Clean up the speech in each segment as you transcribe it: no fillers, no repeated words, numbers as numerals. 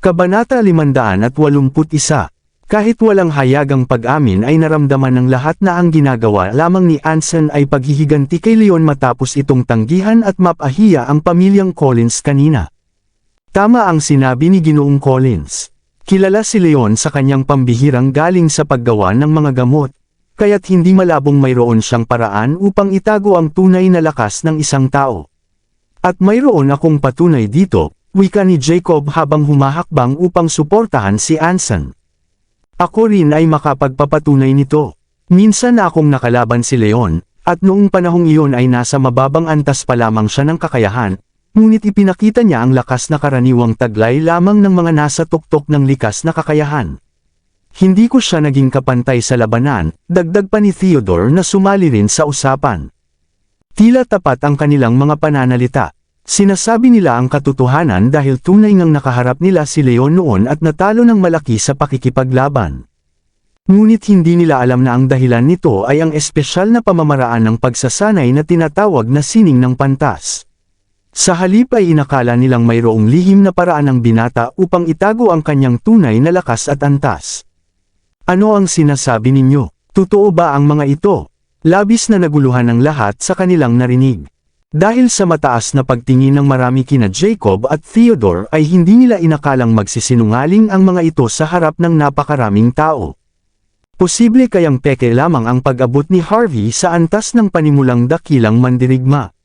Kabanata 581. Kahit walang hayagang pag-amin ay naramdaman ng lahat na ang ginagawa lamang ni Anson ay paghihiganti kay Leon matapos itong tanggihan at mapahiya ang pamilyang Collins kanina. Tama ang sinabi ni Ginoong Collins. Kilala si Leon sa kanyang pambihirang galing sa paggawa ng mga gamot, kaya't hindi malabong mayroon siyang paraan upang itago ang tunay na lakas ng isang tao. At mayroon akong patunay dito, wika ni Jacob habang humahakbang upang suportahan si Anson. Ako rin ay makapagpapatunay nito. Minsan na akong nakalaban si Leon, at noong panahong iyon ay nasa mababang antas pa lamang siya ng kakayahan, ngunit ipinakita niya ang lakas na karaniwang taglay lamang ng mga nasa tuktok ng likas na kakayahan. Hindi ko siya naging kapantay sa labanan, dagdag pa ni Theodore na sumali rin sa usapan. Tila tapat ang kanilang mga pananalita. Sinasabi nila ang katotohanan dahil tunay ngang nakaharap nila si Leon noon at natalo ng malaki sa pakikipaglaban. Ngunit hindi nila alam na ang dahilan nito ay ang espesyal na pamamaraan ng pagsasanay na tinatawag na sining ng pantas. Sa halip ay inakala nilang mayroong lihim na paraan ng binata upang itago ang kanyang tunay na lakas at antas. Ano ang sinasabi ninyo? Totoo ba ang mga ito? Labis na naguluhan ang lahat sa kanilang narinig. Dahil sa mataas na pagtingin ng marami kina Jacob at Theodore ay hindi nila inakalang magsisinungaling ang mga ito sa harap ng napakaraming tao. Posible kayang peke lamang ang pag-abot ni Harvey sa antas ng panimulang dakilang mandirigma.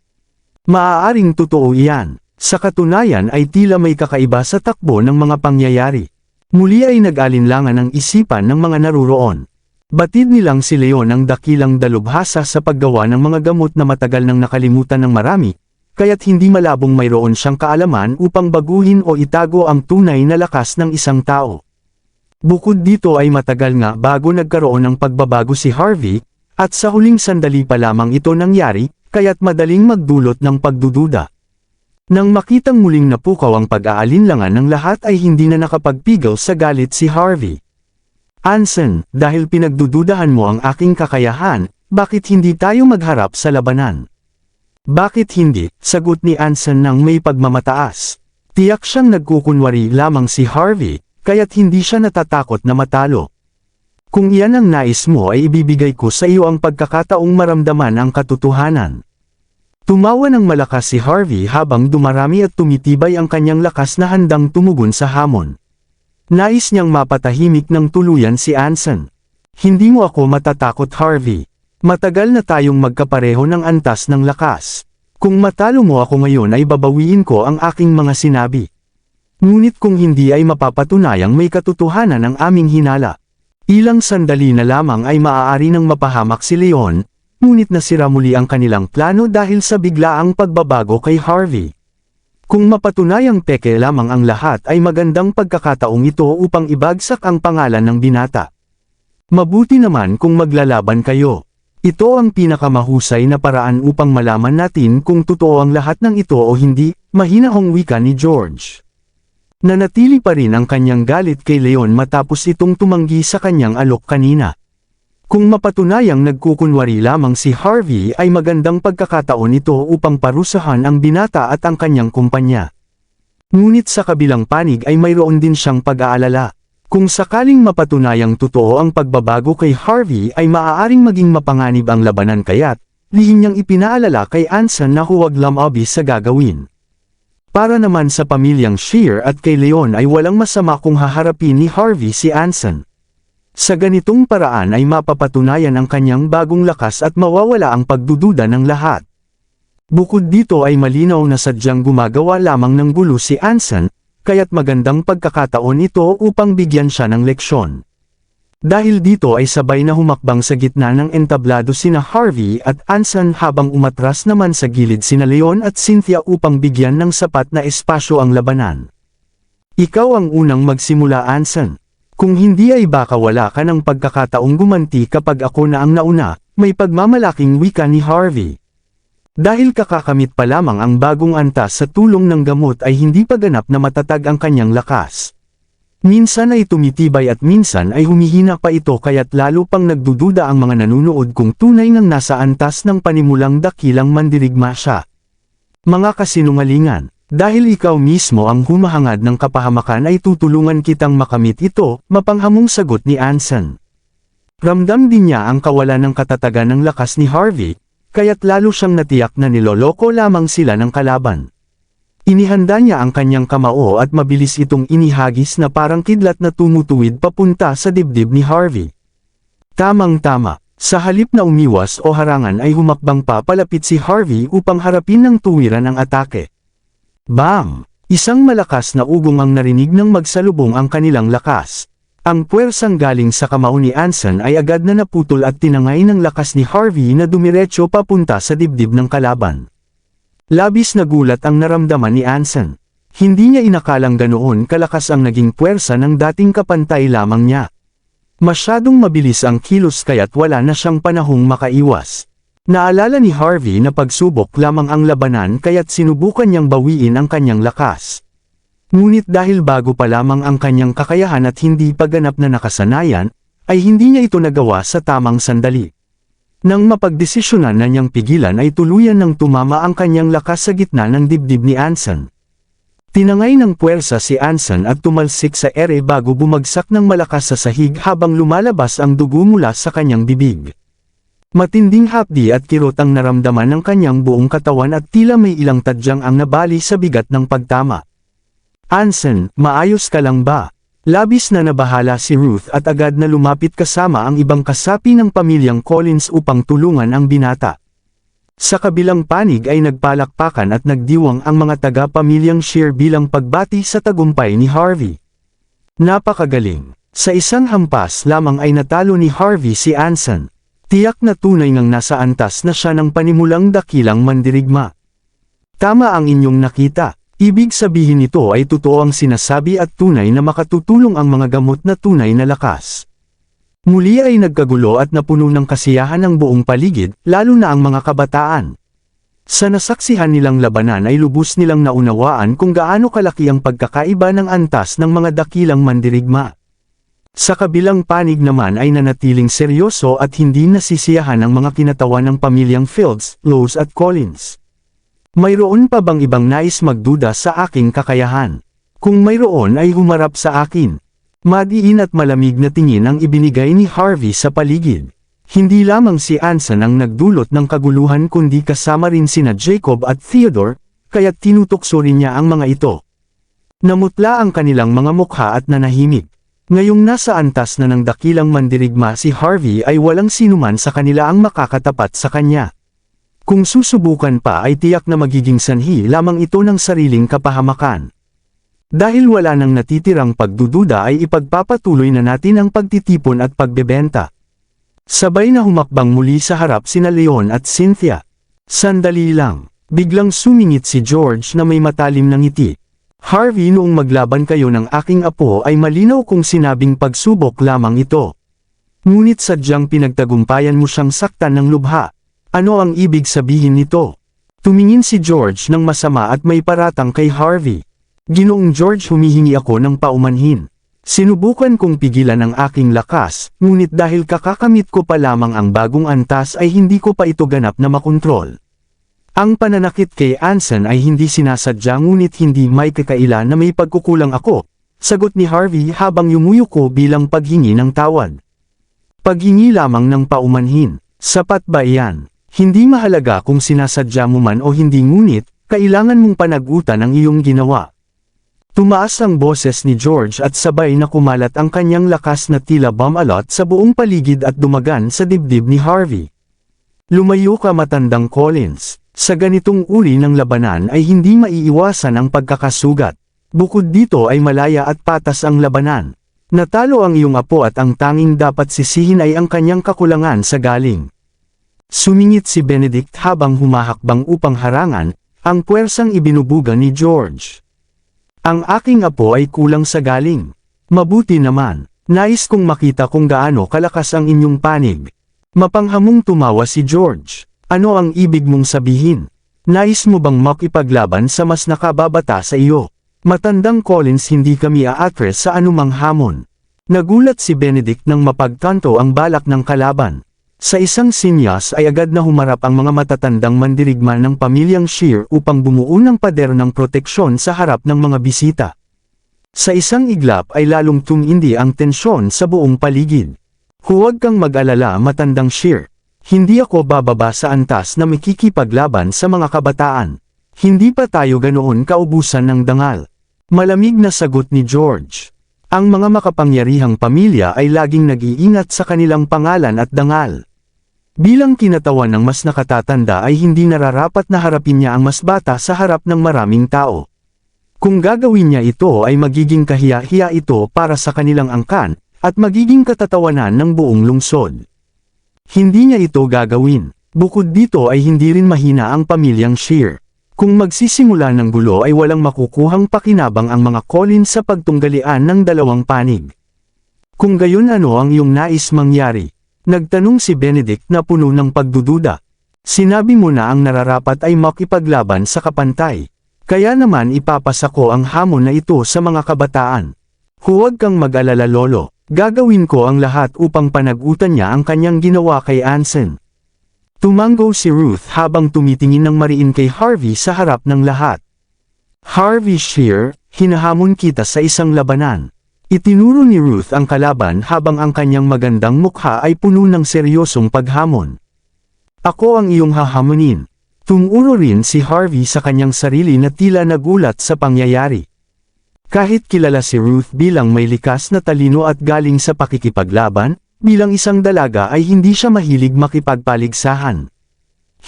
Maaaring totoo iyan. Sa katunayan ay tila may kakaiba sa takbo ng mga pangyayari. Muli ay nag-alinlangan ang isipan ng mga naruroon. Batid nilang si Leon ang dakilang dalubhasa sa paggawa ng mga gamot na matagal nang nakalimutan ng marami, kaya't hindi malabong mayroon siyang kaalaman upang baguhin o itago ang tunay na lakas ng isang tao. Bukod dito ay matagal nga bago nagkaroon ng pagbabago si Harvey, at sa huling sandali pa lamang ito nangyari, kaya't madaling magdulot ng pagdududa. Nang makitang muling napukaw ang pag-aalinlangan ng lahat ay hindi na nakapagpigil sa galit si Harvey. Anson, dahil pinagdududahan mo ang aking kakayahan, bakit hindi tayo magharap sa labanan? Bakit hindi? Sagot ni Anson nang may pagmamataas. Tiyak siyang nagkukunwari lamang si Harvey, kaya't hindi siya natatakot na matalo. Kung iyan ang nais mo ay ibibigay ko sa iyo ang pagkakataong maramdaman ang katotohanan. Tumawa ng malakas si Harvey habang dumarami at tumitibay ang kanyang lakas na handang tumugon sa hamon. Nais niyang mapatahimik ng tuluyan si Anson. Hindi mo ako matatakot, Harvey. Matagal na tayong magkapareho ng antas ng lakas. Kung matalo mo ako ngayon ay babawiin ko ang aking mga sinabi. Ngunit kung hindi ay mapapatunayang may katotohanan ang aming hinala. Ilang sandali na lamang ay maaari nang mapahamak si Leon, ngunit nasira muli ang kanilang plano dahil sa biglaang pagbabago kay Harvey. Kung mapatunayang peke lamang ang lahat ay magandang pagkakataong ito upang ibagsak ang pangalan ng binata. Mabuti naman kung maglalaban kayo. Ito ang pinakamahusay na paraan upang malaman natin kung totoo ang lahat ng ito o hindi, mahinahong wika ni George. Nanatili pa rin ang kanyang galit kay Leon matapos itong tumanggi sa kanyang alok kanina. Kung mapatunayang nagkukunwari lamang si Harvey ay magandang pagkakataon ito upang parusahan ang binata at ang kanyang kumpanya. Ngunit sa kabilang panig ay mayroon din siyang pag-aalala. Kung sakaling mapatunayang totoo ang pagbabago kay Harvey ay maaaring maging mapanganib ang labanan kaya't lihim niyang ipinaalala kay Anson na huwag lumabi sa gagawin. Para naman sa pamilyang Shear at kay Leon ay walang masama kung haharapin ni Harvey si Anson. Sa ganitong paraan ay mapapatunayan ang kanyang bagong lakas at mawawala ang pagdududa ng lahat. Bukod dito ay malinaw na sadyang gumagawa lamang ng gulo si Anson, kaya't magandang pagkakataon ito upang bigyan siya ng leksyon. Dahil dito ay sabay na humakbang sa gitna ng entablado sina Harvey at Anson habang umatras naman sa gilid sina Leon at Cynthia upang bigyan ng sapat na espasyo ang labanan. Ikaw ang unang magsimula, Anson. Kung hindi ay baka wala ka ng pagkakataong gumanti kapag ako na ang nauna, may pagmamalaking wika ni Harvey. Dahil kakakamit pa lamang ang bagong antas sa tulong ng gamot ay hindi pa ganap na matatag ang kanyang lakas. Minsan ay tumitibay at minsan ay humihina pa ito kaya't lalo pang nagdududa ang mga nanunood kung tunay ngang nasa antas ng panimulang dakilang mandirigma siya. Mga kasinungalingan, Dahil ikaw mismo ang humahangad ng kapahamakan ay tutulungan kitang makamit ito, mapanghamong sagot ni Anson. Ramdam din niya ang kawalan ng katatagan ng lakas ni Harvey, kaya't lalo siyang natiyak na niloloko lamang sila ng kalaban. Inihanda niya ang kanyang kamao at mabilis itong inihagis na parang kidlat na tumutuwid papunta sa dibdib ni Harvey. Tamang-tama, sa halip na umiwas o harangan ay humakbang pa palapit si Harvey upang harapin ng tuwiran ang atake. Bam! Isang malakas na ugong ang narinig nang magsalubong ang kanilang lakas. Ang puwersang galing sa kamao ni Anson ay agad na naputol at tinangay ng lakas ni Harvey na dumiretso papunta sa dibdib ng kalaban. Labis na gulat ang naramdaman ni Anson. Hindi niya inakalang ganoon kalakas ang naging puwersa ng dating kapantay lamang niya. Masyadong mabilis ang kilos kaya't wala na siyang panahong makaiwas. Naalala ni Harvey na pagsubok lamang ang labanan kaya't sinubukan niyang bawiin ang kanyang lakas. Ngunit dahil bago pa lamang ang kanyang kakayahan at hindi pa ganap na nakasanayan, ay hindi niya ito nagawa sa tamang sandali. Nang mapagdesisyonan na niyang pigilan ay tuluyan ng tumama ang kanyang lakas sa gitna ng dibdib ni Anson. Tinangay ng puwersa si Anson at tumalsik sa ere bago bumagsak ng malakas sa sahig habang lumalabas ang dugo mula sa kanyang bibig. Matinding hapdi at kirot ang naramdaman ng kanyang buong katawan at tila may ilang tadyang ang nabali sa bigat ng pagtama. Anson, maayos ka lang ba? Labis na nabahala si Ruth at agad na lumapit kasama ang ibang kasapi ng pamilyang Collins upang tulungan ang binata. Sa kabilang panig ay nagpalakpakan at nagdiwang ang mga taga-pamilyang Shear bilang pagbati sa tagumpay ni Harvey. Napakagaling! Sa isang hampas lamang ay natalo ni Harvey si Anson. Tiyak na tunay ngang nasa antas na siya ng panimulang dakilang mandirigma. Tama ang inyong nakita. Ibig sabihin nito ay totoo ang sinasabi at tunay na makatutulong ang mga gamot na tunay na lakas. Muli ay nagkagulo at napuno ng kasiyahan ang buong paligid, lalo na ang mga kabataan. Sa nasaksihan nilang labanan ay lubos nilang naunawaan kung gaano kalaki ang pagkakaiba ng antas ng mga dakilang mandirigma. Sa kabilang panig naman ay nanatiling seryoso at hindi nasisiyahan ang mga kinatawan ng pamilyang Fields, Lowe's at Collins. Mayroon pa bang ibang nais magduda sa aking kakayahan? Kung mayroon ay humarap sa akin. Madiin at malamig na tingin ang ibinigay ni Harvey sa paligid. Hindi lamang si Anson ang nagdulot ng kaguluhan kundi kasama rin sina Jacob at Theodore, kaya't tinutokso rin niya ang mga ito. Namutla ang kanilang mga mukha at nanahimik. Ngayong nasa antas na ng dakilang mandirigma si Harvey ay walang sinuman sa kanila ang makakatapat sa kanya. Kung susubukan pa ay tiyak na magiging sanhi lamang ito ng sariling kapahamakan. Dahil wala nang natitirang pagdududa ay ipagpapatuloy na natin ang pagtitipon at pagbebenta. Sabay na humakbang muli sa harap sina Leon at Cynthia. Sandali lang, biglang sumingit si George na may matalim na ngiti. Harvey, noong maglaban kayo ng aking apo ay malinaw kong sinabing pagsubok lamang ito. Ngunit sadyang pinagtagumpayan mo siyang saktan ng lubha. Ano ang ibig sabihin nito? Tumingin si George ng masama at may paratang kay Harvey. Ginoong George, humihingi ako ng paumanhin. Sinubukan kong pigilan ang aking lakas, ngunit dahil kakakamit ko pa lamang ang bagong antas ay hindi ko pa ito ganap na makontrol. Ang pananakit kay Anson ay hindi sinasadya ngunit hindi may kakaila na may pagkukulang ako, sagot ni Harvey habang yumuyuko bilang paghingi ng tawad. Paghingi lamang ng paumanhin, sapat ba iyan? Hindi mahalaga kung sinasadya mo man o hindi ngunit, kailangan mong panagutan ang iyong ginawa. Tumaas ang boses ni George at sabay na kumalat ang kanyang lakas na tila bumalot sa buong paligid at dumagan sa dibdib ni Harvey. Lumayo ka, matandang Collins. Sa ganitong uri ng labanan ay hindi maiiwasan ang pagkakasugat. Bukod dito ay malaya at patas ang labanan. Natalo ang iyong apo at ang tanging dapat sisihin ay ang kanyang kakulangan sa galing. Sumingit si Benedict habang humahakbang upang harangan, ang puwersang ibinubuga ni George. Ang aking apo ay kulang sa galing. Mabuti naman, nais kong makita kung gaano kalakas ang inyong panig. Mapanghamong tumawa si George. Ano ang ibig mong sabihin? Nais mo bang makipaglaban sa mas nakababata sa iyo? Matandang Collins, hindi kami aatres sa anumang hamon. Nagulat si Benedict nang mapagtanto ang balak ng kalaban. Sa isang sinyas ay agad na humarap ang mga matatandang mandirigma ng pamilyang Shear upang bumuo ng pader ng proteksyon sa harap ng mga bisita. Sa isang iglap ay lalong tumindi ang tensyon sa buong paligid. Huwag kang mag-alala, matandang Shear. Hindi ako bababa sa antas na makikipaglaban sa mga kabataan. Hindi pa tayo ganoon kaubusan ng dangal. Malamig na sagot ni George. Ang mga makapangyarihang pamilya ay laging nag-iingat sa kanilang pangalan at dangal. Bilang kinatawan ng mas nakatatanda ay hindi nararapat na harapin niya ang mas bata sa harap ng maraming tao. Kung gagawin niya ito ay magiging kahiya-hiya ito para sa kanilang angkan, at magiging katatawanan ng buong lungsod. Hindi niya ito gagawin. Bukod dito ay hindi rin mahina ang pamilyang Shear. Kung magsisimula ng gulo ay walang makukuhang pakinabang ang mga Collins sa pagtunggalian ng dalawang panig. Kung gayon, ano ang iyong nais mangyari? Nagtanong si Benedict na puno ng pagdududa. Sinabi mo na ang nararapat ay makipaglaban sa kapantay. Kaya naman ipapasa ko ang hamon na ito sa mga kabataan. Huwag kang mag-alala, Lolo. Gagawin ko ang lahat upang panagutan niya ang kanyang ginawa kay Anson. Tumango si Ruth habang tumitingin ng mariin kay Harvey sa harap ng lahat. Harvey Shear, hinahamon kita sa isang labanan. Itinuro ni Ruth ang kalaban habang ang kanyang magandang mukha ay puno ng seryosong paghamon. Ako ang iyong hahamonin. Tumuro rin si Harvey sa kanyang sarili na tila nagulat sa pangyayari. Kahit kilala si Ruth bilang may likas na talino at galing sa pakikipaglaban, bilang isang dalaga ay hindi siya mahilig makipagpaligsahan.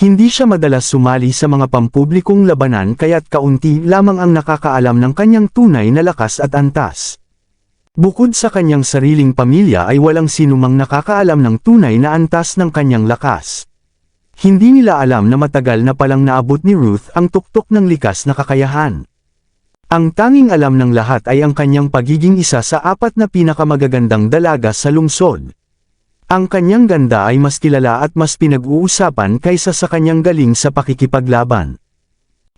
Hindi siya madalas sumali sa mga pampublikong labanan kaya't kaunti lamang ang nakakaalam ng kanyang tunay na lakas at antas. Bukod sa kanyang sariling pamilya ay walang sinumang nakakaalam ng tunay na antas ng kanyang lakas. Hindi nila alam na matagal na palang naabot ni Ruth ang tuktok ng likas na kakayahan. Ang tanging alam ng lahat ay ang kanyang pagiging isa sa 4 na pinakamagagandang dalaga sa lungsod. Ang kanyang ganda ay mas kilala at mas pinag-uusapan kaysa sa kanyang galing sa pakikipaglaban.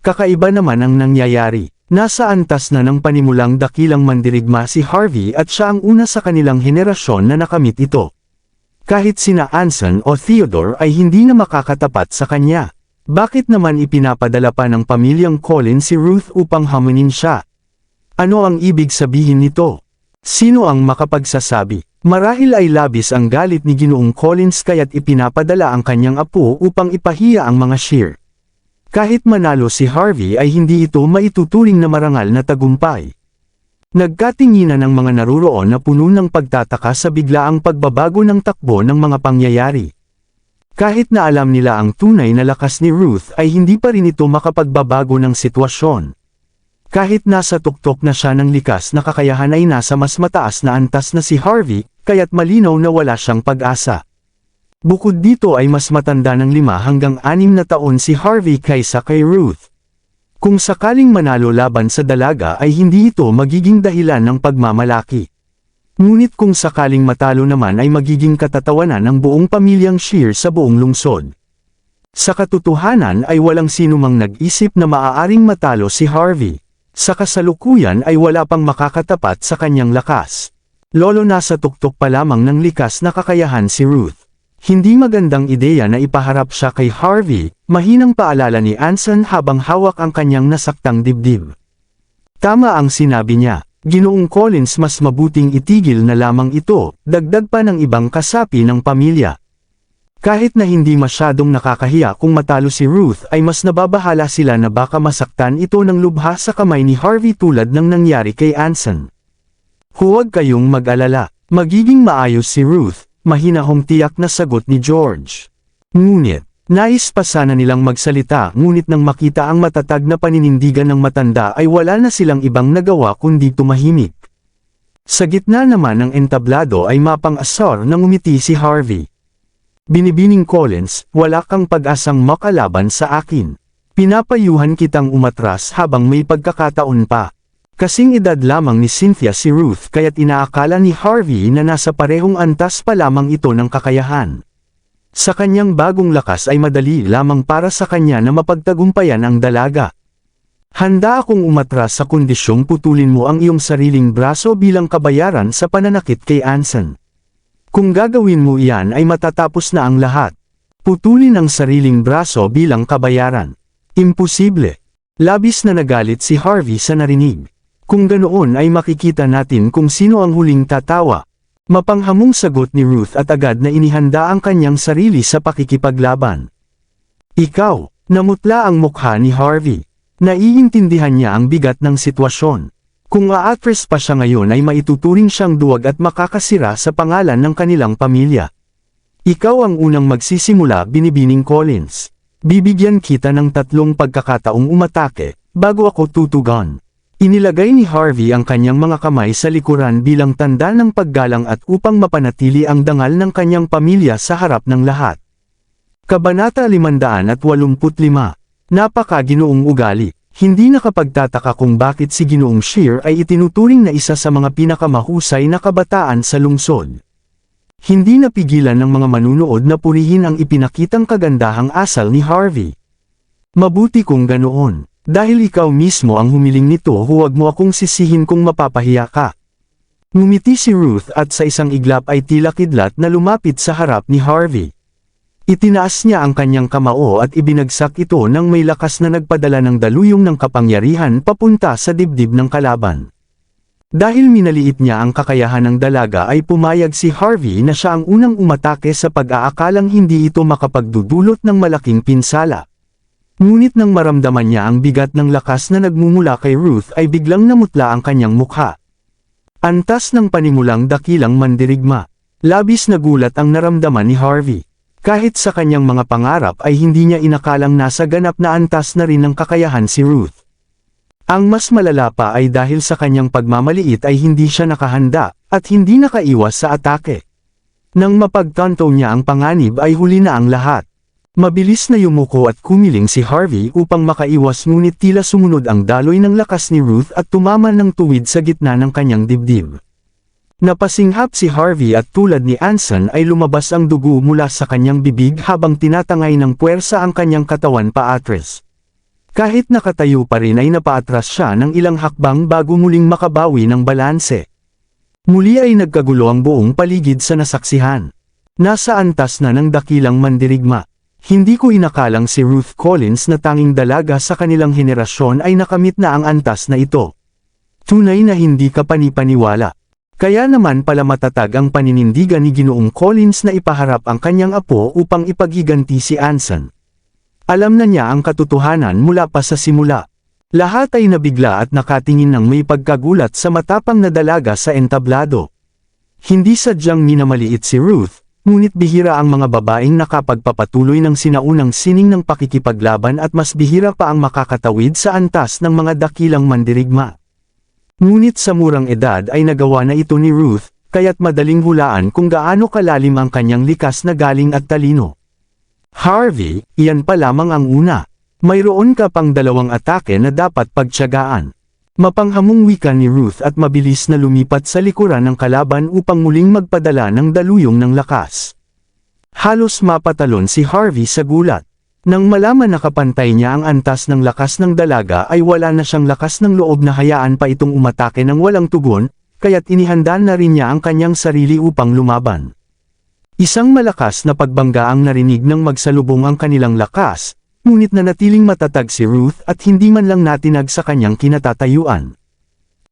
Kakaiba naman ang nangyayari. Nasa antas na ng panimulang dakilang mandirigma si Harvey at siya ang una sa kanilang henerasyon na nakamit ito. Kahit sina Anson o Theodore ay hindi na makakatapat sa kanya. Bakit naman ipinapadala pa ng pamilyang Collins si Ruth upang hamunin siya? Ano ang ibig sabihin nito? Sino ang makapagsasabi? Marahil ay labis ang galit ni Ginoong Collins kaya't ipinapadala ang kanyang apo upang ipahiya ang mga Shear. Kahit manalo si Harvey ay hindi ito maituturing na marangal na tagumpay. Nagkatinginan ang mga naruroon na puno ng pagtataka sa biglaang pagbabago ng takbo ng mga pangyayari. Kahit na alam nila ang tunay na lakas ni Ruth ay hindi pa rin ito makapagbabago ng sitwasyon. Kahit nasa tuktok na siya ng likas na kakayahan ay nasa mas mataas na antas na si Harvey, kaya't malinaw na wala siyang pag-asa. Bukod dito ay mas matanda ng 5 hanggang 6 na taon si Harvey kaysa kay Ruth. Kung sakaling manalo laban sa dalaga ay hindi ito magiging dahilan ng pagmamalaki. Ngunit kung sakaling matalo naman ay magiging katatawanan ng buong pamilyang Shear sa buong lungsod. Sa katotohanan ay walang sinumang nag-isip na maaaring matalo si Harvey. Sa kasalukuyan ay wala pang makakatapat sa kanyang lakas. Lolo, nasa tuktok pa lamang ng likas na kakayahan si Ruth. Hindi magandang ideya na ipaharap siya kay Harvey, mahinang paalala ni Anson habang hawak ang kanyang nasaktang dibdib. Tama ang sinabi niya, Ginoong Collins, mas mabuting itigil na lamang ito, dagdag pa ng ibang kasapi ng pamilya. Kahit na hindi masyadong nakakahiya kung matalo si Ruth ay mas nababahala sila na baka masaktan ito ng lubha sa kamay ni Harvey tulad ng nangyari kay Anson. Huwag kayong mag-alala, magiging maayos si Ruth, mahinahong tiyak na sagot ni George. Ngunit, nais pa sana nilang magsalita ngunit nang makita ang matatag na paninindigan ng matanda ay wala na silang ibang nagawa kundi tumahimik. Sa gitna naman ng entablado ay mapang-asar na ngumiti si Harvey. Binibining Collins, wala kang pag-asang makalaban sa akin. Pinapayuhan kitang umatras habang may pagkakataon pa. Kasing edad lamang ni Cynthia si Ruth kaya't inaakala ni Harvey na nasa parehong antas pa lamang ito ng kakayahan. Sa kanyang bagong lakas ay madali lamang para sa kanya na mapagtagumpayan ang dalaga. Handa akong umatras sa kondisyong putulin mo ang iyong sariling braso bilang kabayaran sa pananakit kay Anson. Kung gagawin mo iyan ay matatapos na ang lahat. Putulin ang sariling braso bilang kabayaran. Imposible. Labis na nagalit si Harvey sa narinig. Kung ganoon ay makikita natin kung sino ang huling tatawa. Mapanghamong sagot ni Ruth at agad na inihanda ang kanyang sarili sa pakikipaglaban. Ikaw, namutla ang mukha ni Harvey. Naiintindihan niya ang bigat ng sitwasyon. Kung a-actress pa siya ngayon ay maituturing siyang duwag at makakasira sa pangalan ng kanilang pamilya. Ikaw ang unang magsisimula, binibining Collins. Bibigyan kita ng 3 pagkakataong umatake, bago ako tutugon. Inilagay ni Harvey ang kanyang mga kamay sa likuran bilang tanda ng paggalang at upang mapanatili ang dangal ng kanyang pamilya sa harap ng lahat. Kabanata 585. Napaka-ginoong ugali. Hindi nakapagtataka kung bakit si Ginoong Shear ay itinuturing na isa sa mga pinakamahusay na kabataan sa lungsod. Hindi napigilan ng mga manunood na purihin ang ipinakitang kagandahang asal ni Harvey. Mabuti kung ganoon. Dahil ikaw mismo ang humiling nito, huwag mo akong sisihin kung mapapahiya ka. Ngumiti si Ruth at sa isang iglap ay tila kidlat na lumapit sa harap ni Harvey. Itinaas niya ang kanyang kamao at ibinagsak ito nang may lakas na nagpadala ng daluyong ng kapangyarihan papunta sa dibdib ng kalaban. Dahil minaliit niya ang kakayahan ng dalaga ay pumayag si Harvey na siya ang unang umatake sa pag-aakalang hindi ito makapagdudulot ng malaking pinsala. Ngunit nang maramdaman niya ang bigat ng lakas na nagmumula kay Ruth ay biglang namutla ang kanyang mukha. Antas ng panimulang dakilang mandirigma. Labis na gulat ang naramdaman ni Harvey. Kahit sa kanyang mga pangarap ay hindi niya inakalang nasa ganap na antas na rin ng kakayahan si Ruth. Ang mas malala pa ay dahil sa kanyang pagmamaliit ay hindi siya nakahanda, at hindi nakaiwas sa atake. Nang mapagtanto niya ang panganib ay huli na ang lahat. Mabilis na yumuko at kumiling si Harvey upang makaiwas, ngunit tila sumunod ang daloy ng lakas ni Ruth at tumama ng tuwid sa gitna ng kanyang dibdib. Napasinghap si Harvey at tulad ni Anson ay lumabas ang dugo mula sa kanyang bibig habang tinatangay ng puwersa ang kanyang katawan paatras. Kahit nakatayo pa rin ay napaatras siya ng ilang hakbang bago muling makabawi ng balanse. Muli ay nagkagulo ang buong paligid sa nasaksihan. Nasa antas na ng dakilang mandirigma. Hindi ko inakalang si Ruth Collins na tanging dalaga sa kanilang henerasyon ay nakamit na ang antas na ito. Tunay na hindi ka panipaniwala. Kaya naman pala matatag ang paninindigan ni Ginoong Collins na ipaharap ang kanyang apo upang ipaghiganti si Anson. Alam na niya ang katotohanan mula pa sa simula. Lahat ay nabigla at nakatingin ng may pagkagulat sa matapang na dalaga sa entablado. Hindi sadyang minamaliit si Ruth, ngunit bihira ang mga babaeng nakapagpapatuloy ng sinaunang sining ng pakikipaglaban at mas bihira pa ang makakatawid sa antas ng mga dakilang mandirigma. Ngunit sa murang edad ay nagawa na ito ni Ruth, kaya't madaling hulaan kung gaano kalalim ang kanyang likas na galing at talino. Harvey, iyan pa lamang ang una. Mayroon ka pang 2 atake na dapat pagtiyagaan. Mapanghamong wika ni Ruth at mabilis na lumipat sa likuran ng kalaban upang muling magpadala ng daluyong ng lakas. Halos mapatalon si Harvey sa gulat. Nang malaman na kapantay niya ang antas ng lakas ng dalaga ay wala na siyang lakas ng loob na hayaan pa itong umatake ng walang tugon, kaya't inihanda na rin niya ang kanyang sarili upang lumaban. Isang malakas na pagbangga ang narinig ng magsalubong ang kanilang lakas, ngunit nanatiling matatag si Ruth at hindi man lang natinag sa kanyang kinatatayuan.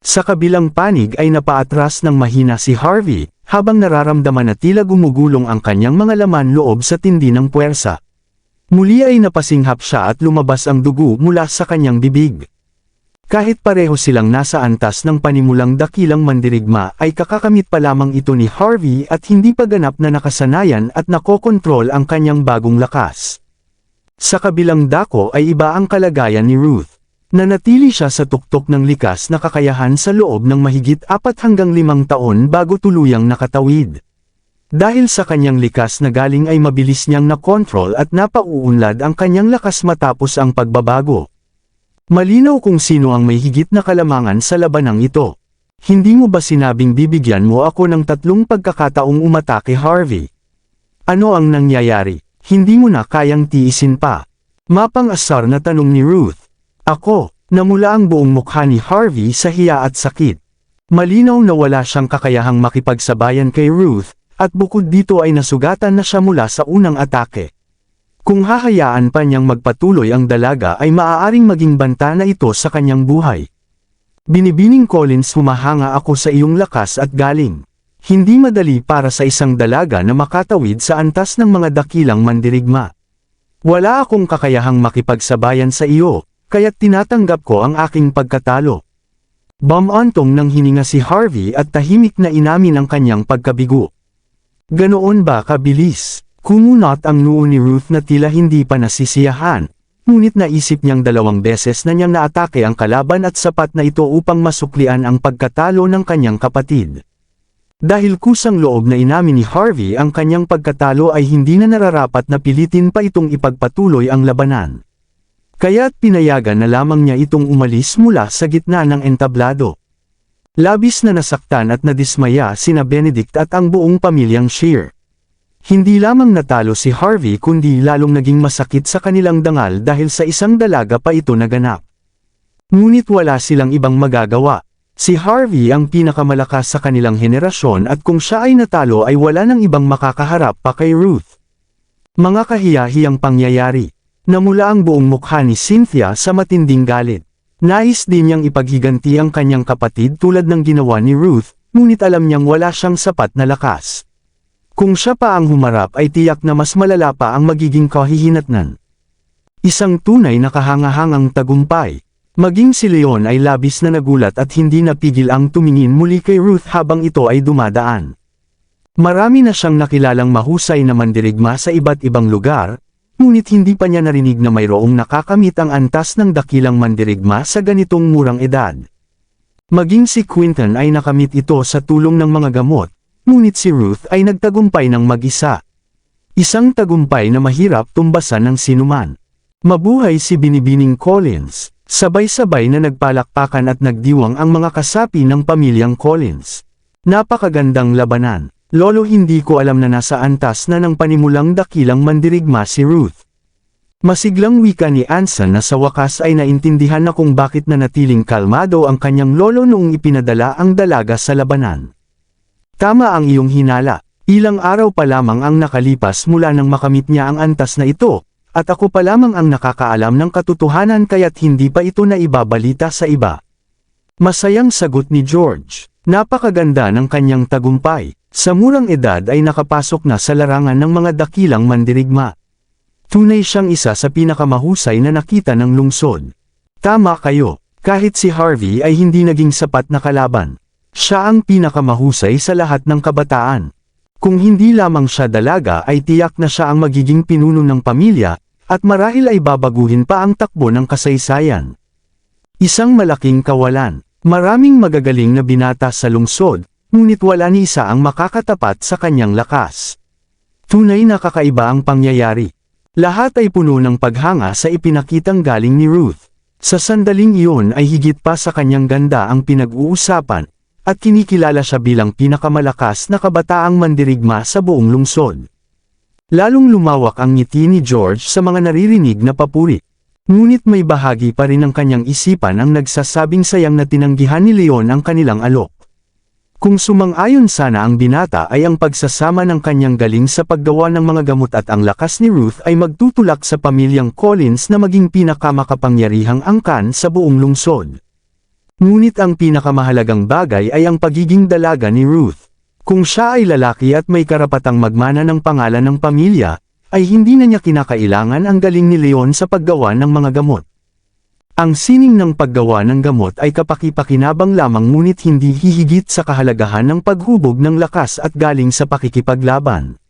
Sa kabilang panig ay napaatras ng mahina si Harvey, habang nararamdaman na tila gumugulong ang kanyang mga laman loob sa tindi ng puwersa. Muli ay napasinghap siya at lumabas ang dugo mula sa kanyang bibig. Kahit pareho silang nasa antas ng panimulang dakilang mandirigma ay kakakamit pa lamang ito ni Harvey at hindi pa ganap na nakasanayan at nakokontrol ang kanyang bagong lakas. Sa kabilang dako ay iba ang kalagayan ni Ruth. Nanatili siya sa tuktok ng likas na kakayahan sa loob ng mahigit 4 hanggang 5 taon bago tuluyang nakatawid. Dahil sa kanyang likas na galing ay mabilis niyang nakontrol at napauunlad ang kanyang lakas matapos ang pagbabago. Malinaw kung sino ang may higit na kalamangan sa labanang ito. Hindi mo ba sinabing bibigyan mo ako ng 3 pagkakataong umatake, Harvey? Ano ang nangyayari? Hindi mo na kayang tiisin pa? Mapang-asar na tanong ni Ruth. Ako, namula ang buong mukha ni Harvey sa hiya at sakit. Malinaw na wala siyang kakayahang makipagsabayan kay Ruth, At bukod dito ay nasugatan na siya mula sa unang atake. Kung hahayaan pa niyang magpatuloy ang dalaga ay maaaring maging banta na ito sa kanyang buhay. Binibining Collins, humahanga ako sa iyong lakas at galing. Hindi madali para sa isang dalaga na makatawid sa antas ng mga dakilang mandirigma. Wala akong kakayahang makipagsabayan sa iyo, kaya't tinatanggap ko ang aking pagkatalo. Bumantong nang hininga si Harvey at tahimik na inamin ang kanyang pagkabigo. Ganoon ba kabilis? Kumunot ang noo ni Ruth na tila hindi pa nasisiyahan, ngunit naisip niyang 2 beses na niyang naatake ang kalaban at sapat na ito upang masuklian ang pagkatalo ng kanyang kapatid. Dahil kusang loob na inamin ni Harvey ang kanyang pagkatalo ay hindi na nararapat na pilitin pa itong ipagpatuloy ang labanan. Kaya't pinayagan na lamang niya itong umalis mula sa gitna ng entablado. Labis na nasaktan at nadismaya sina Benedict at ang buong pamilyang Shear. Hindi lamang natalo si Harvey kundi lalong naging masakit sa kanilang dangal dahil sa isang dalaga pa ito naganap. Ngunit wala silang ibang magagawa. Si Harvey ang pinakamalakas sa kanilang henerasyon at kung siya ay natalo ay wala nang ibang makakaharap pa kay Ruth. Mga kahiya-hiyang pangyayari. Namula ang buong mukha ni Cynthia sa matinding galit. Nais din niyang ipaghiganti ang kanyang kapatid tulad ng ginawa ni Ruth, ngunit alam niyang wala siyang sapat na lakas. Kung siya pa ang humarap ay tiyak na mas malala pa ang magiging kahihinatnan. Isang tunay na kahangahangang tagumpay. Maging si Leon ay labis na nagulat at hindi napigil ang tumingin muli kay Ruth habang ito ay dumadaan. Marami na siyang nakilalang mahusay na mandirigma sa iba't ibang lugar, ngunit hindi pa niya narinig na mayroong nakakamit ang antas ng dakilang mandirigma sa ganitong murang edad. Maging si Quinton ay nakamit ito sa tulong ng mga gamot, ngunit si Ruth ay nagtagumpay ng mag-isa. Isang tagumpay na mahirap tumbasan ng sinuman. Mabuhay si Binibining Collins. Sabay-sabay na nagpalakpakan at nagdiwang ang mga kasapi ng pamilyang Collins. Napakagandang labanan. Lolo, hindi ko alam na nasa antas na ng panimulang dakilang mandirigma si Ruth. Masiglang wika ni Anson na sa wakas ay naintindihan na kung bakit nanatiling kalmado ang kanyang lolo noong ipinadala ang dalaga sa labanan. Tama ang iyong hinala. Ilang araw pa lamang ang nakalipas mula nang makamit niya ang antas na ito, at ako pa lamang ang nakakaalam ng katotohanan kaya't hindi pa ito naibabalita sa iba. Masayang sagot ni George. Napakaganda ng kanyang tagumpay. Sa murang edad ay nakapasok na sa larangan ng mga dakilang mandirigma. Tunay siyang isa sa pinakamahusay na nakita ng lungsod. Tama kayo, kahit si Harvey ay hindi naging sapat na kalaban. Siya ang pinakamahusay sa lahat ng kabataan. Kung hindi lamang siya dalaga ay tiyak na siya ang magiging pinuno ng pamilya, at marahil ay babaguhin pa ang takbo ng kasaysayan. Isang malaking kawalan. Maraming magagaling na binata sa lungsod, ngunit wala ni isa ang makakatapat sa kanyang lakas. Tunay na kakaiba ang pangyayari. Lahat ay puno ng paghanga sa ipinakitang galing ni Ruth. Sa sandaling iyon ay higit pa sa kanyang ganda ang pinag-uusapan, at kinikilala siya bilang pinakamalakas na kabataang mandirigma sa buong lungsod. Lalong lumawak ang ngiti ni George sa mga naririnig na papuri. Ngunit may bahagi pa rin ng kanyang isipan ang nagsasabing sayang na tinanggihan ni Leon ang kanilang alok. Kung sumang-ayon sana ang binata ay ang pagsasama ng kanyang galing sa paggawa ng mga gamot at ang lakas ni Ruth ay magtutulak sa pamilyang Collins na maging pinakamakapangyarihang angkan sa buong lungsod. Ngunit ang pinakamahalagang bagay ay ang pagiging dalaga ni Ruth. Kung siya ay lalaki at may karapatang magmana ng pangalan ng pamilya, ay hindi na niya kinakailangan ang galing ni Leon sa paggawa ng mga gamot. Ang sining ng paggawa ng gamot ay kapaki-pakinabang lamang ngunit hindi hihigit sa kahalagahan ng paghubog ng lakas at galing sa pakikipaglaban.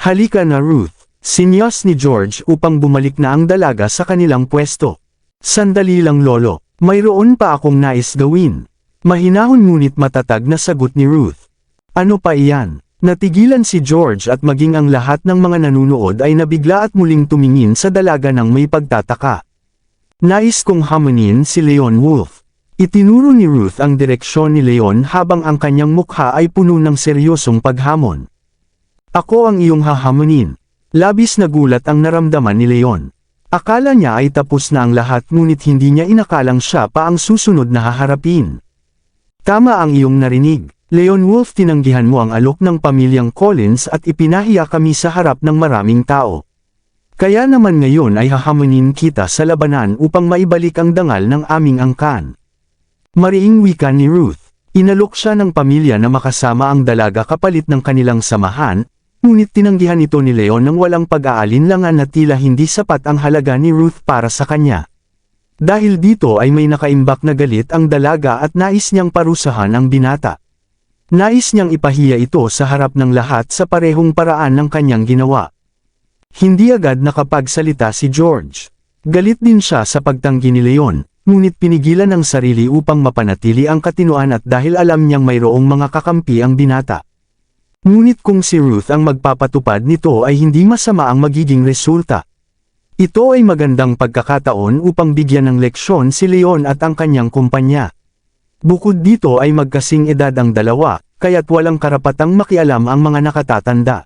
Halika na Ruth, sinyas ni George upang bumalik na ang dalaga sa kanilang pwesto. Sandali lang lolo, mayroon pa akong nais gawin. Mahinahon ngunit matatag na sagot ni Ruth. Ano pa iyan? Natigilan si George at maging ang lahat ng mga nanunood ay nabigla at muling tumingin sa dalaga ng may pagtataka. Nais kong hamunin si Leon Wolf. Itinuro ni Ruth ang direksyon ni Leon habang ang kanyang mukha ay puno ng seryosong paghamon. Ako ang iyong hahamunin. Labis na gulat ang naramdaman ni Leon. Akala niya ay tapos na ang lahat ngunit hindi niya inakalang siya pa ang susunod na haharapin. Tama ang iyong narinig. Leon Wolf, tinanggihan mo ang alok ng pamilyang Collins at ipinahiya kami sa harap ng maraming tao. Kaya naman ngayon ay hahamunin kita sa labanan upang maibalik ang dangal ng aming angkan. Mariing wika ni Ruth. Inalok siya ng pamilya na makasama ang dalaga kapalit ng kanilang samahan, ngunit tinanggihan ito ni Leon ng walang pag-aalinlangan na tila hindi sapat ang halaga ni Ruth para sa kanya. Dahil dito ay may nakaimbak na galit ang dalaga at nais niyang parusahan ang binata. Nais niyang ipahiya ito sa harap ng lahat sa parehong paraan ng kanyang ginawa. Hindi agad nakapagsalita si George. Galit din siya sa pagtanggi ni Leon, ngunit pinigilan ang sarili upang mapanatili ang katinoan at dahil alam niyang mayroong mga kakampi ang binata. Ngunit kung si Ruth ang magpapatupad nito ay hindi masama ang magiging resulta. Ito ay magandang pagkakataon upang bigyan ng leksyon si Leon at ang kanyang kumpanya. Bukod dito ay magkasing edad ang dalawa, kaya't walang karapatang makialam ang mga nakatatanda.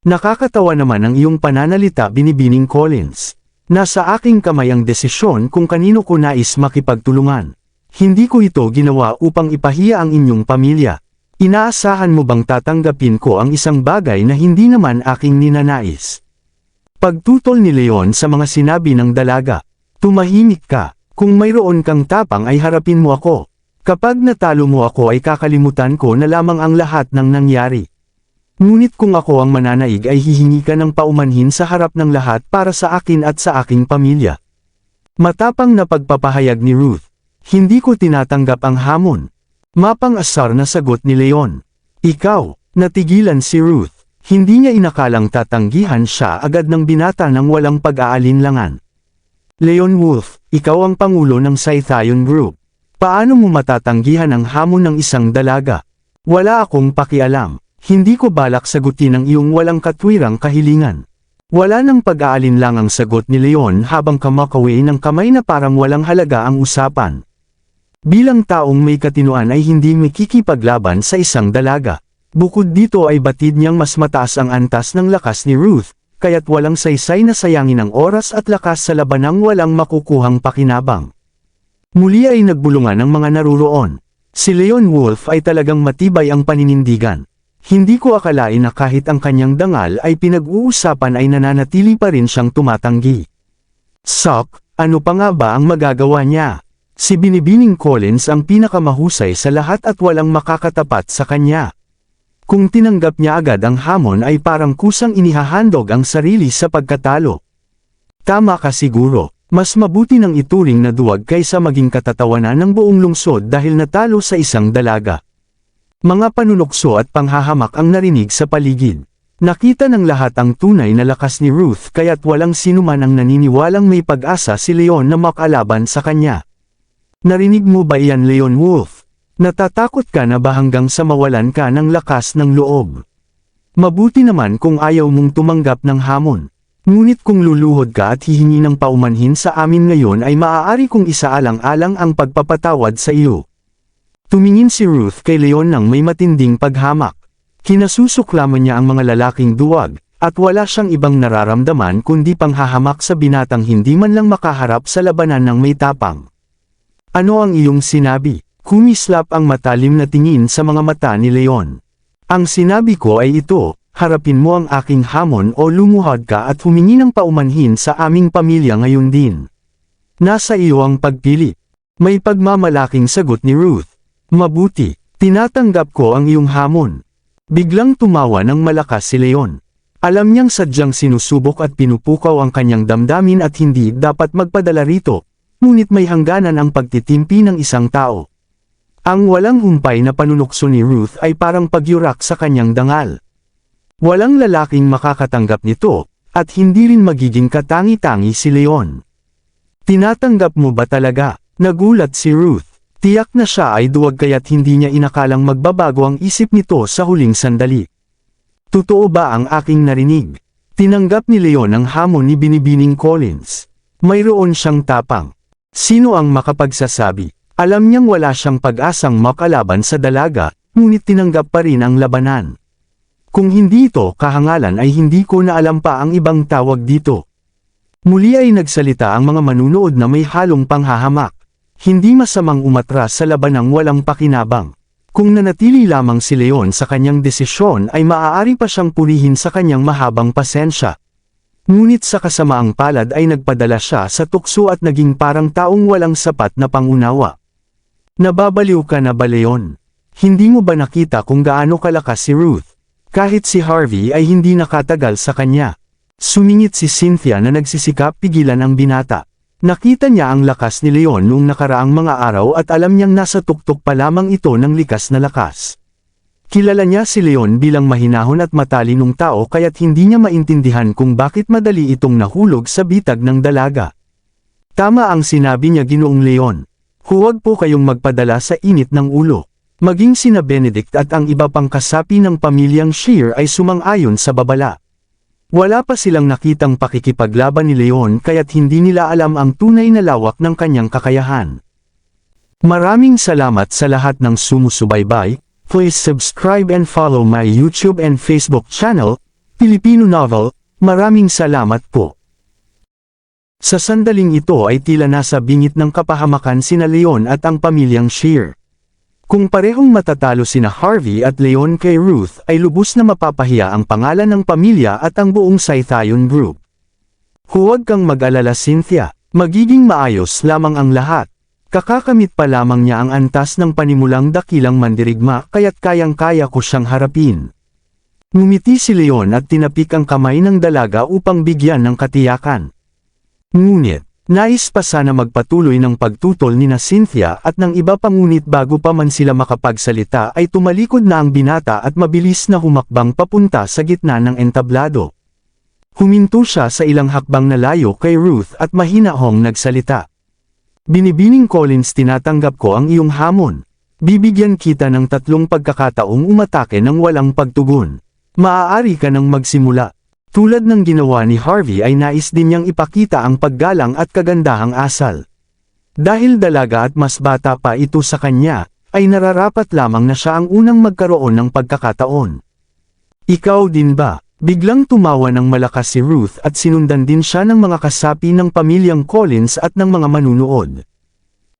Nakakatawa naman ang iyong pananalita, binibining Collins. Nasa aking kamay ang desisyon kung kanino ko nais makipagtulungan. Hindi ko ito ginawa upang ipahiya ang inyong pamilya. Inaasahan mo bang tatanggapin ko ang isang bagay na hindi naman aking ninanais? Pagtutol ni Leon sa mga sinabi ng dalaga. Tumahimik ka. Kung mayroon kang tapang ay harapin mo ako. Kapag natalo mo ako ay kakalimutan ko na lamang ang lahat ng nangyari. Ngunit kung ako ang mananaig ay hihingi ka ng paumanhin sa harap ng lahat para sa akin at sa aking pamilya. Matapang na pagpapahayag ni Ruth. Hindi ko tinatanggap ang hamon. Mapang-asar na sagot ni Leon. Ikaw, natigilan si Ruth. Hindi niya inakalang tatanggihan siya agad ng binata ng walang pag-aalinlangan. Leon Wolf, ikaw ang pangulo ng Scythian Group. Paano mo matatanggihan ang hamon ng isang dalaga? Wala akong pakialam. Hindi ko balak sagutin ang iyong walang katwirang kahilingan. Wala nang pag-aalinlangang sagot ni Leon habang kamakaway ng kamay na parang walang halaga ang usapan. Bilang taong may katinoan ay hindi makikipaglaban sa isang dalaga. Bukod dito ay batid niyang mas mataas ang antas ng lakas ni Ruth, kaya't walang saysay na sayangin ang oras at lakas sa labanang walang makukuhang pakinabang. Muli ay nagbulungan ang mga naruroon. Si Leon Wolf ay talagang matibay ang paninindigan. Hindi ko akalain na kahit ang kanyang dangal ay pinag-uusapan ay nananatili pa rin siyang tumatanggi. Sok, ano pa nga ba ang magagawa niya? Si binibining Collins ang pinakamahusay sa lahat at walang makakatapat sa kanya. Kung tinanggap niya agad ang hamon ay parang kusang inihahandog ang sarili sa pagkatalo. Tama ka siguro, mas mabuti nang ituring na duwag kaysa maging katatawanan ng buong lungsod dahil natalo sa isang dalaga. Mga panunokso at panghahamak ang narinig sa paligid. Nakita ng lahat ang tunay na lakas ni Ruth kaya't walang sinuman ang naniniwalang may pag-asa si Leon na makalaban sa kanya. Narinig mo ba iyan, Leon Wolf? Natatakot ka na ba hanggang sa mawalan ka ng lakas ng loob? Mabuti naman kung ayaw mong tumanggap ng hamon. Ngunit kung luluhod ka at hihingi ng paumanhin sa amin ngayon ay maaari kong isaalang-alang ang pagpapatawad sa iyo. Tumingin si Ruth kay Leon nang may matinding paghamak. Kinasusuklaman niya ang mga lalaking duwag, at wala siyang ibang nararamdaman kundi panghahamak sa binatang hindi man lang makaharap sa labanan ng may tapang. Ano ang iyong sinabi? Kumislap ang matalim na tingin sa mga mata ni Leon. Ang sinabi ko ay ito, harapin mo ang aking hamon o lumuhod ka at humingi ng paumanhin sa aming pamilya ngayon din. Nasa iyo ang pagpili. May pagmamalaking sagot ni Ruth. Mabuti, tinatanggap ko ang iyong hamon. Biglang tumawa ng malakas si Leon. Alam niyang sadyang sinusubok at pinupukaw ang kanyang damdamin at hindi dapat magpadala rito, ngunit may hangganan ang pagtitimpi ng isang tao. Ang walang humpay na panunokso ni Ruth ay parang pagyurak sa kanyang dangal. Walang lalaking makakatanggap nito, at hindi rin magiging katangi-tangi si Leon. Tinatanggap mo ba talaga? Nagulat si Ruth. Tiyak na siya ay duwag kaya't hindi niya inakalang magbabago ang isip nito sa huling sandali. Totoo ba ang aking narinig? Tinanggap ni Leon ang hamon ni binibining Collins. Mayroon siyang tapang. Sino ang makapagsasabi? Alam niyang wala siyang pag-asang makalaban sa dalaga, ngunit tinanggap pa rin ang labanan. Kung hindi ito kahangalan ay hindi ko na alam pa ang ibang tawag dito. Muli ay nagsalita ang mga manunood na may halong panghahamak. Hindi masamang umatras sa labanang walang pakinabang. Kung nanatili lamang si Leon sa kanyang desisyon ay maaari pa siyang purihin sa kanyang mahabang pasensya. Ngunit sa kasamaang palad ay nagpadala siya sa tukso at naging parang taong walang sapat na pangunawa. Nababaliw ka na ba, Leon? Hindi mo ba nakita kung gaano kalakas si Ruth? Kahit si Harvey ay hindi nakatagal sa kanya. Sumingit si Cynthia na nagsisikap pigilan ang binata. Nakita niya ang lakas ni Leon noong nakaraang mga araw at alam niyang nasa tuktok pa lamang ito ng likas na lakas. Kilala niya si Leon bilang mahinahon at matalinong tao kaya't hindi niya maintindihan kung bakit madali itong nahulog sa bitag ng dalaga. Tama ang sinabi niya, Ginoong Leon. Huwag po kayong magpadala sa init ng ulo. Maging sina Benedict at ang iba pang kasapi ng pamilyang Shear ay sumang-ayon sa babala. Wala pa silang nakitang pakikipaglaban ni Leon kaya't hindi nila alam ang tunay na lawak ng kanyang kakayahan. Maraming salamat sa lahat ng sumusubaybay. Please subscribe and follow my YouTube and Facebook channel, Filipino Novel. Maraming salamat po. Sa sandaling ito ay tila nasa bingit ng kapahamakan sina Leon at ang pamilyang Shear. Kung parehong matatalo sina Harvey at Leon kay Ruth ay lubos na mapapahiya ang pangalan ng pamilya at ang buong Scythian Group. Huwag kang mag-alala, Cynthia. Magiging maayos lamang ang lahat. Kakakamit pa lamang niya ang antas ng panimulang dakilang mandirigma kaya't kayang-kaya ko siyang harapin. Ngumiti si Leon at tinapik ang kamay ng dalaga upang bigyan ng katiyakan. Ngunit, nais pa sana magpatuloy ng pagtutol ni na Cynthia at ng iba pang ngunit bago pa man sila makapagsalita ay tumalikod na ang binata at mabilis na humakbang papunta sa gitna ng entablado. Huminto siya sa ilang hakbang na layo kay Ruth at mahinahong nagsalita. Binibining Collins, tinatanggap ko ang iyong hamon. Bibigyan kita ng 3 pagkakataong umatake ng walang pagtugon. Maaari ka nang magsimula. Tulad ng ginawa ni Harvey ay nais din niyang ipakita ang paggalang at kagandahang asal. Dahil dalaga at mas bata pa ito sa kanya, ay nararapat lamang na siya ang unang magkaroon ng pagkakataon. Ikaw din ba? Biglang tumawa ng malakas si Ruth at sinundan din siya ng mga kasapi ng pamilyang Collins at ng mga manunood.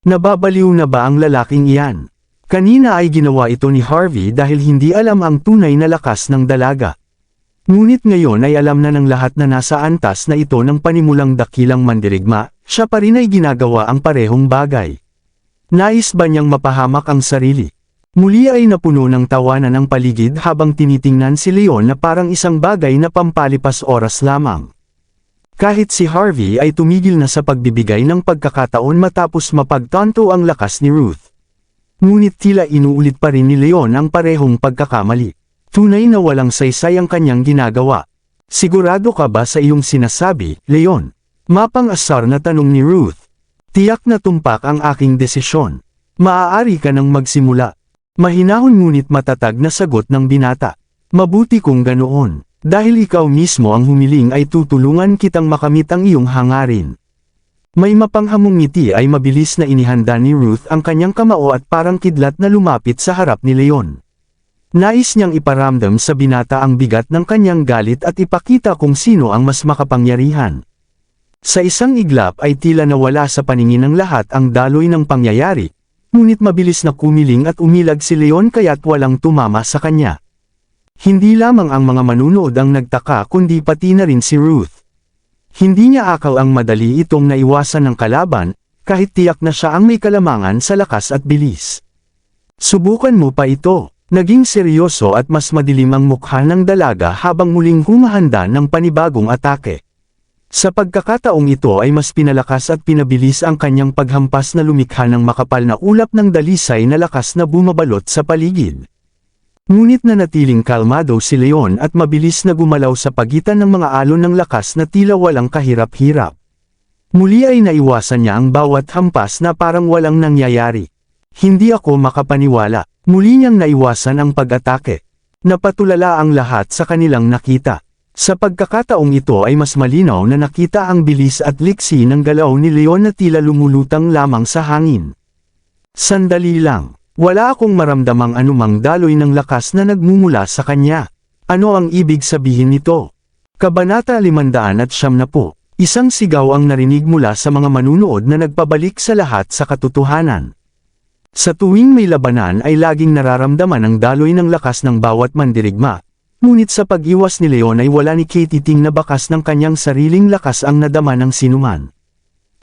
Nababaliw na ba ang lalaking iyan? Kanina ay ginawa ito ni Harvey dahil hindi alam ang tunay na lakas ng dalaga. Ngunit ngayon ay alam na ng lahat na nasa antas na ito ng panimulang dakilang mandirigma, siya pa rin ay ginagawa ang parehong bagay. Nais ba niyang mapahamak ang sarili? Muli ay napuno ng tawanan ang paligid habang tinitingnan si Leon na parang isang bagay na pampalipas oras lamang. Kahit si Harvey ay tumigil na sa pagbibigay ng pagkakataon matapos mapagtanto ang lakas ni Ruth. Ngunit tila inuulit pa rin ni Leon ang parehong pagkakamali. Tunay na walang saysay ang kanyang ginagawa. Sigurado ka ba sa iyong sinasabi, Leon? Mapang-asar na tanong ni Ruth. Tiyak na tumpak ang aking desisyon. Maaari ka nang magsimula. Mahinahon ngunit matatag na sagot ng binata. Mabuti kung ganoon. Dahil ikaw mismo ang humiling ay tutulungan kitang makamit ang iyong hangarin. May mapanghamong ngiti ay mabilis na inihanda ni Ruth ang kanyang kamao at parang kidlat na lumapit sa harap ni Leon. Nais niyang iparamdam sa binata ang bigat ng kanyang galit at ipakita kung sino ang mas makapangyarihan. Sa isang iglap ay tila nawala sa paningin ng lahat ang daloy ng pangyayari, ngunit mabilis na kumiling at umilag si Leon kaya't walang tumama sa kanya. Hindi lamang ang mga manunood ang nagtaka kundi pati na rin si Ruth. Hindi niya akaw ang madali itong naiwasan ng kalaban, kahit tiyak na siya ang may kalamangan sa lakas at bilis. Subukan mo pa ito. Naging seryoso at mas madilim ang mukha ng dalaga habang muling humahanda ng panibagong atake. Sa pagkakataong ito ay mas pinalakas at pinabilis ang kanyang paghampas na lumikha ng makapal na ulap ng dalisay na lakas na bumabalot sa paligid. Ngunit nanatiling kalmado si Leon at mabilis na gumalaw sa pagitan ng mga alon ng lakas na tila walang kahirap-hirap. Muli ay naiwasan niya ang bawat hampas na parang walang nangyayari. Hindi ako makapaniwala. Muli niyang naiwasan ang pag-atake. Napatulala ang lahat sa kanilang nakita. Sa pagkakataong ito ay mas malinaw na nakita ang bilis at liksi ng galaw ni Leon na tila lumulutang lamang sa hangin. Sandali lang. Wala akong maramdamang anumang daloy ng lakas na nagmumula sa kanya. Ano ang ibig sabihin nito? Kabanata 570. Isang sigaw ang narinig mula sa mga manunood na nagpabalik sa lahat sa katotohanan. Sa tuwing may labanan ay laging nararamdaman ang daloy ng lakas ng bawat mandirigma, ngunit sa pag-iwas ni Leon ay wala ni Katie Ting na bakas ng kanyang sariling lakas ang nadama ng sinuman.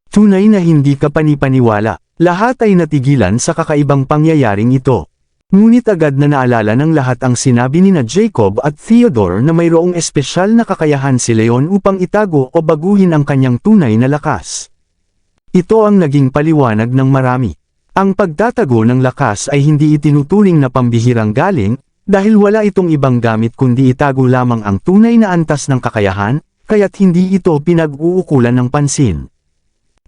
Tunay na hindi ka panipaniwala, lahat ay natigilan sa kakaibang pangyayaring ito. Ngunit agad na naalala ng lahat ang sinabi ni na Jacob at Theodore na mayroong espesyal na kakayahan si Leon upang itago o baguhin ang kanyang tunay na lakas. Ito ang naging paliwanag ng marami. Ang pagtatago ng lakas ay hindi itinuturing na pambihirang galing, dahil wala itong ibang gamit kundi itago lamang ang tunay na antas ng kakayahan, kaya't hindi ito pinag-uukulan ng pansin.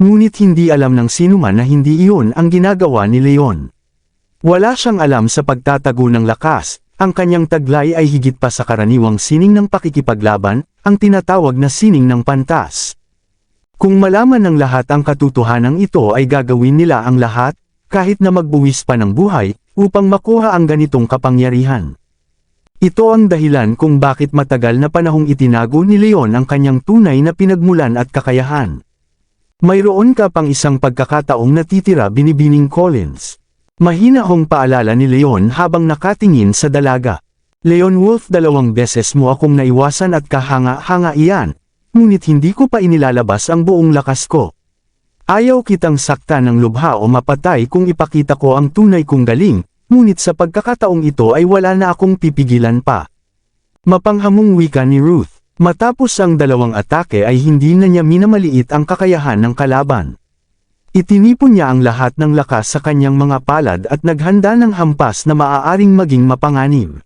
Ngunit hindi alam ng sinuman na hindi iyon ang ginagawa ni Leon. Wala siyang alam sa pagtatago ng lakas, ang kanyang taglay ay higit pa sa karaniwang sining ng pakikipaglaban, ang tinatawag na sining ng pantas. Kung malaman ng lahat ang katotohanan ito ay gagawin nila ang lahat, kahit na magbuwis pa ng buhay, upang makuha ang ganitong kapangyarihan. Ito ang dahilan kung bakit matagal na panahong itinago ni Leon ang kanyang tunay na pinagmulan at kakayahan. Mayroon ka pang isang pagkakataong natitira, binibining Collins. Mahina hong paalala ni Leon habang nakatingin sa dalaga. Leon Wolf, 2 beses mo akong naiwasan at kahanga-hanga iyan, ngunit hindi ko pa inilalabas ang buong lakas ko. Ayaw kitang sakta ng lubha o mapatay kung ipakita ko ang tunay kong galing, ngunit sa pagkakataong ito ay wala na akong pipigilan pa. Mapanghamong wika ni Ruth. Matapos ang 2 atake ay hindi na niya minamaliit ang kakayahan ng kalaban. Itinipon niya ang lahat ng lakas sa kanyang mga palad at naghanda ng hampas na maaaring maging mapanganib.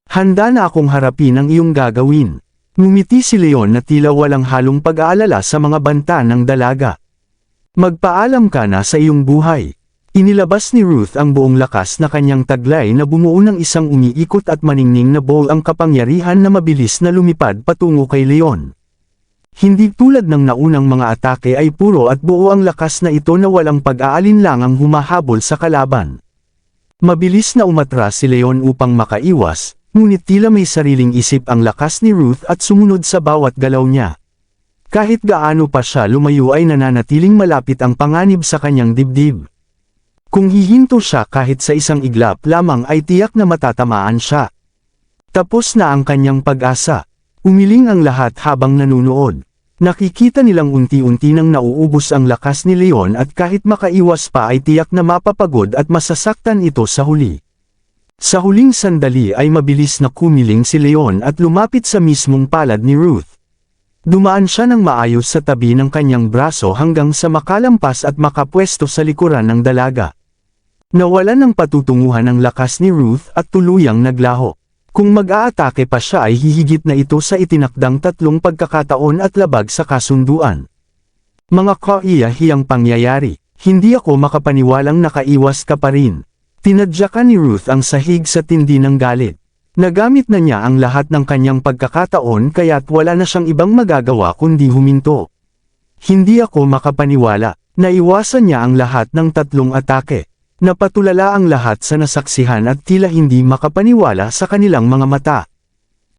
Handa na akong harapin ang iyong gagawin. Ngumiti si Leon na tila walang halong pag-aalala sa mga banta ng dalaga. Magpaalam ka na sa iyong buhay. Inilabas ni Ruth ang buong lakas na kanyang taglay na bumuo ng isang umiikot at maningning na ball, ang kapangyarihan na mabilis na lumipad patungo kay Leon. Hindi tulad ng naunang mga atake ay puro at buo ang lakas na ito na walang pag-aalinlangang humahabol sa kalaban. Mabilis na umatras si Leon upang makaiwas, ngunit tila may sariling isip ang lakas ni Ruth at sumunod sa bawat galaw niya. Kahit gaano pa siya lumayo ay nananatiling malapit ang panganib sa kanyang dibdib. Kung hihinto siya kahit sa isang iglap lamang ay tiyak na matatamaan siya. Tapos na ang kanyang pag-asa. Umiling ang lahat habang nanunood. Nakikita nilang unti-unti nang nauubos ang lakas ni Leon at kahit makaiwas pa ay tiyak na mapapagod at masasaktan ito sa huli. Sa huling sandali ay mabilis na kumiling si Leon at lumapit sa mismong palad ni Ruth. Dumaan siya ng maayos sa tabi ng kanyang braso hanggang sa makalampas at makapwesto sa likuran ng dalaga. Nawalan ng patutunguhan ang lakas ni Ruth at tuluyang naglaho. Kung mag-aatake pa siya ay hihigit na ito sa itinakdang 3 pagkakataon at labag sa kasunduan. Mga kaiyahiyang pangyayari, hindi ako makapaniwalang nakaiwas ka pa rin. Tinadyakan ni Ruth ang sahig sa tindi ng galit. Nagamit na niya ang lahat ng kanyang pagkakataon kaya't wala na siyang ibang magagawa kundi huminto. Hindi ako makapaniwala, naiwasan niya ang lahat ng 3 atake. Napatulala ang lahat sa nasaksihan at tila hindi makapaniwala sa kanilang mga mata.